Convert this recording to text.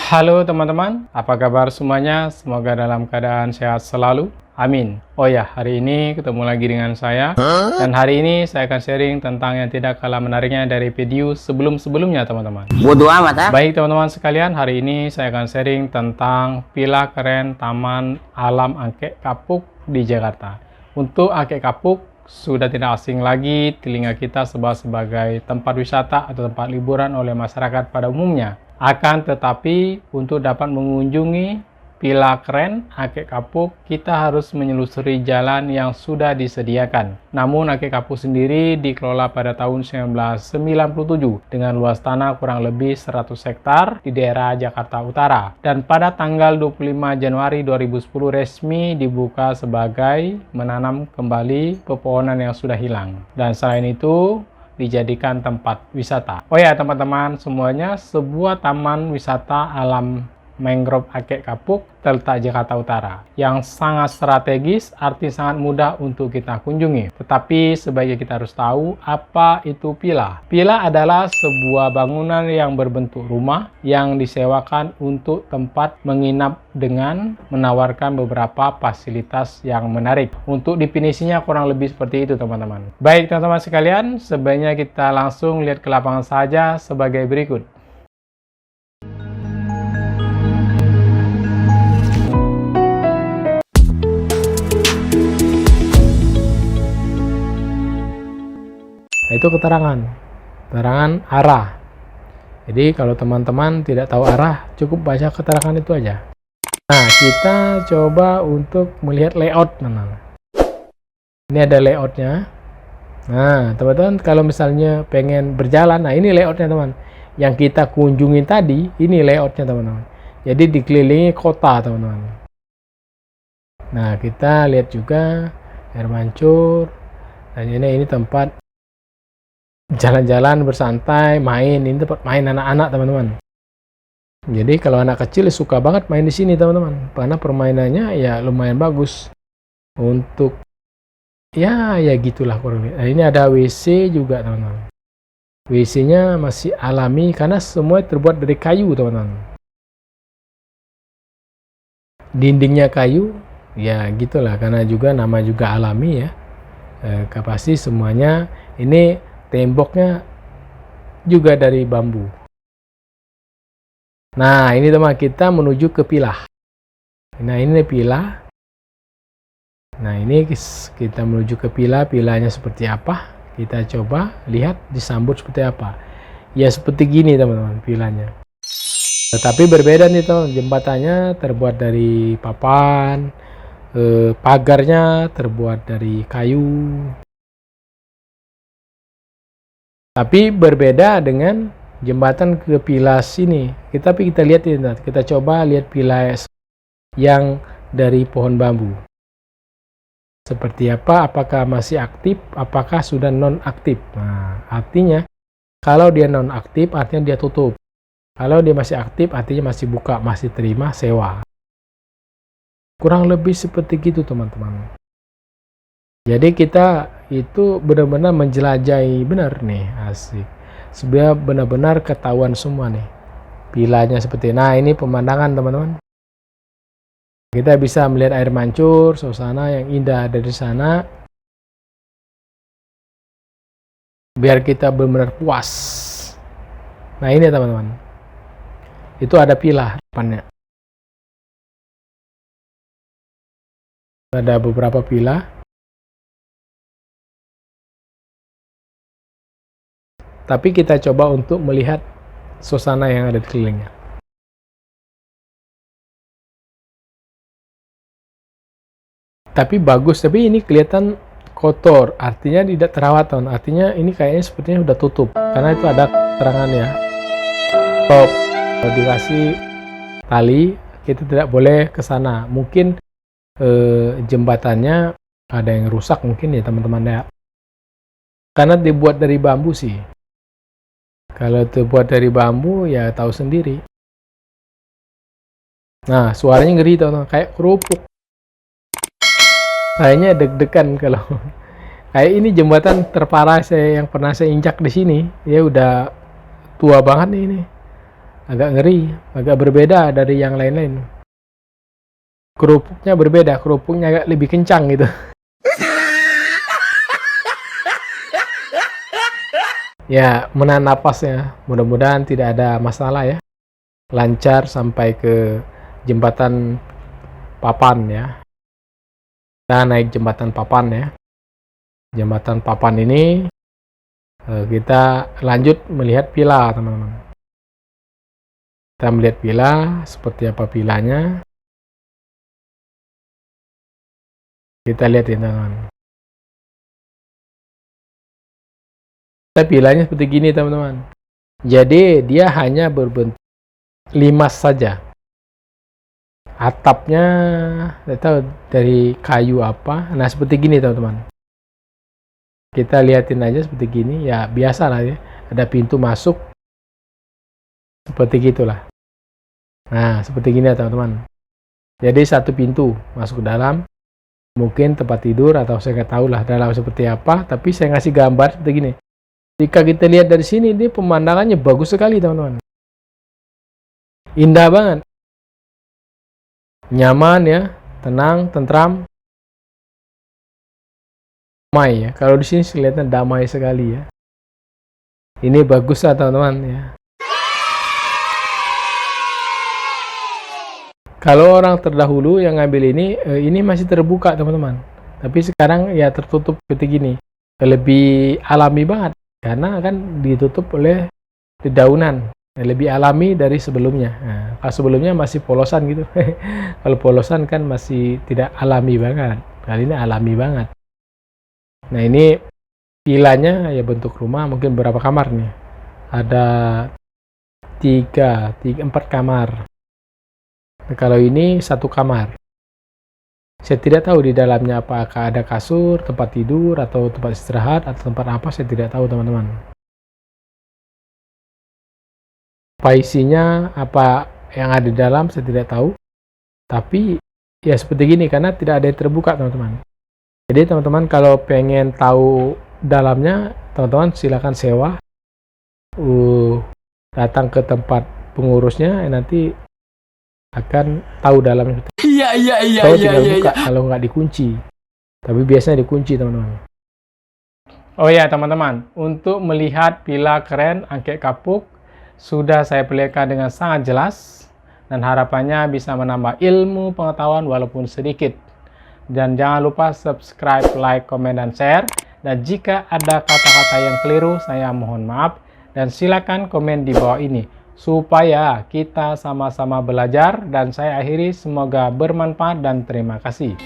Halo teman-teman, apa kabar semuanya? Semoga dalam keadaan sehat selalu. Amin. Oh ya, hari ini ketemu lagi dengan saya. Dan hari ini saya akan sharing tentang yang tidak kalah menariknya dari video sebelum-sebelumnya teman-teman. Bodoh amat ah. Baik teman-teman sekalian, hari ini saya akan sharing tentang Villa Keren Taman Alam Angke Kapuk di Jakarta. Untuk Angke Kapuk sudah tidak asing lagi telinga kita sebagai tempat wisata atau tempat liburan oleh masyarakat pada umumnya. Akan tetapi untuk dapat mengunjungi Villa Keren Angke Kapuk, kita harus menyelusuri jalan yang sudah disediakan. Namun Angke Kapuk sendiri dikelola pada tahun 1997 dengan luas tanah kurang lebih 100 hektar di daerah Jakarta Utara. Dan pada tanggal 25 Januari 2010 resmi dibuka sebagai menanam kembali pepohonan yang sudah hilang. Dan selain itu dijadikan tempat wisata. Oh ya teman-teman semuanya, sebuah taman wisata alam mangrove Angke Kapuk terletak Jakarta Utara yang sangat strategis, arti sangat mudah untuk kita kunjungi. Tetapi sebaiknya kita harus tahu apa itu villa. Villa adalah sebuah bangunan yang berbentuk rumah yang disewakan untuk tempat menginap dengan menawarkan beberapa fasilitas yang menarik. Untuk definisinya kurang lebih seperti itu teman-teman. Baik teman-teman sekalian, sebaiknya kita langsung lihat ke lapangan saja sebagai berikut. Itu keterangan arah. Jadi kalau teman-teman tidak tahu arah, cukup baca keterangan itu aja. Nah, kita coba untuk melihat layout teman-teman. Ini ada layoutnya. Nah, teman-teman kalau misalnya pengen berjalan, nah ini layoutnya teman. Yang kita kunjungi tadi, ini layoutnya teman-teman. Jadi dikelilingi kota teman-teman. Nah, kita lihat juga air mancur. Dan ini tempat jalan-jalan bersantai, main. Ini tempat main anak-anak teman-teman. Jadi kalau anak kecil suka banget main di sini teman-teman, karena permainannya ya lumayan bagus untuk ya gitulah kurang lebih. Nah, ini ada WC juga teman-teman. WC-nya masih alami karena semua terbuat dari kayu teman-teman. Dindingnya kayu, ya gitulah karena juga nama juga alami ya. Pasti semuanya ini. Temboknya juga dari bambu. Nah, ini teman kita menuju ke villa. Nah, ini villa. Nah, ini kita menuju ke villa. Villanya seperti apa? Kita coba lihat disambut seperti apa. Ya seperti gini teman-teman villanya. Tetapi berbeda nih teman. Jembatannya terbuat dari papan. Pagarnya terbuat dari kayu. Tapi berbeda dengan jembatan ke villa sini. Kita lihat ini, kita coba lihat villa yang dari pohon bambu. Seperti apa? Apakah masih aktif? Apakah sudah non aktif? Nah, artinya kalau dia non aktif, artinya dia tutup. Kalau dia masih aktif, artinya masih buka, masih terima sewa. Kurang lebih seperti gitu teman-teman. Jadi kita itu benar-benar menjelajahi benar nih, asik. Sebenarnya benar-benar ketahuan semua nih. Villanya seperti, nah ini pemandangan teman-teman. Kita bisa melihat air mancur, suasana yang indah dari sana. Biar kita benar-benar puas. Nah ini teman-teman. Itu ada villa depannya. Ada beberapa villa. Tapi kita coba untuk melihat suasana yang ada di sekelilingnya. Tapi bagus, tapi ini kelihatan kotor, artinya tidak terawat, artinya ini kayaknya sepertinya sudah tutup, karena itu ada keterangan ya. Kalau dikasih tali, kita tidak boleh ke sana. Mungkin jembatannya ada yang rusak mungkin ya teman-teman ya. Karena dibuat dari bambu sih. Kalau terbuat dari bambu ya tahu sendiri. Nah suaranya ngeri teman-teman, kayak kerupuk. Kayaknya deg-degan kalau kayak ini jembatan terparah yang pernah saya injak di sini. Ya udah tua banget nih ini. agak ngeri, agak berbeda dari yang lain-lain. Kerupuknya berbeda, kerupuknya agak lebih kencang gitu. Ya, menahan napasnya. Mudah-mudahan tidak ada masalah ya. Lancar sampai ke jembatan Papan ya. Kita naik jembatan Papan ya. Jembatan Papan ini kita lanjut melihat villa, teman-teman. Kita melihat villa, seperti apa villanya. Kita lihat ini, teman-teman. Villanya seperti gini, teman-teman. Jadi dia hanya berbentuk limas saja. Atapnya tidak tahu dari kayu apa. Nah, seperti gini, teman-teman. Kita lihatin aja seperti gini. Ya, biasa lah ya. Ada pintu masuk. Seperti gitulah. Nah, seperti gini ya, teman-teman. Jadi satu pintu masuk ke dalam. Mungkin tempat tidur atau saya nggak tahu lah dalam seperti apa. Tapi saya ngasih gambar seperti gini. Jika kita lihat dari sini, ini pemandangannya bagus sekali, teman-teman. Indah banget. Nyaman ya, tenang, tentram, damai ya. Kalau di sini kelihatan damai sekali ya. Ini bagus lah, teman-teman ya. Kalau orang terdahulu yang ngambil ini masih terbuka, teman-teman. Tapi sekarang ya tertutup seperti gini. Lebih alami banget karena kan ditutup oleh dedaunan. Lebih alami dari sebelumnya. Nah, kalau sebelumnya masih polosan gitu. Kalau polosan kan masih tidak alami banget. Kali ini alami banget. Nah, ini villanya ya bentuk rumah, mungkin berapa kamar nih? Ada 4 kamar. Nah, kalau ini 1 kamar. Saya tidak tahu di dalamnya apakah ada kasur, tempat tidur, atau tempat istirahat, atau tempat apa, saya tidak tahu, teman-teman. Apa isinya, apa yang ada di dalam, saya tidak tahu. Tapi ya seperti gini, karena tidak ada yang terbuka, teman-teman. Jadi teman-teman kalau pengen tahu dalamnya, teman-teman silakan sewa. Datang ke tempat pengurusnya, nanti akan tahu dalamnya. Kalau tinggal buka, kalau nggak dikunci. Tapi biasanya dikunci, teman-teman. Oh ya, teman-teman, untuk melihat villa keren Angkek Kapuk, sudah saya perlihatkan dengan sangat jelas dan harapannya bisa menambah ilmu pengetahuan walaupun sedikit. Dan jangan lupa subscribe, like, komen, dan share. Dan jika ada kata-kata yang keliru, saya mohon maaf. Dan silakan komen di bawah ini supaya kita sama-sama belajar. Dan saya akhiri, semoga bermanfaat dan terima kasih.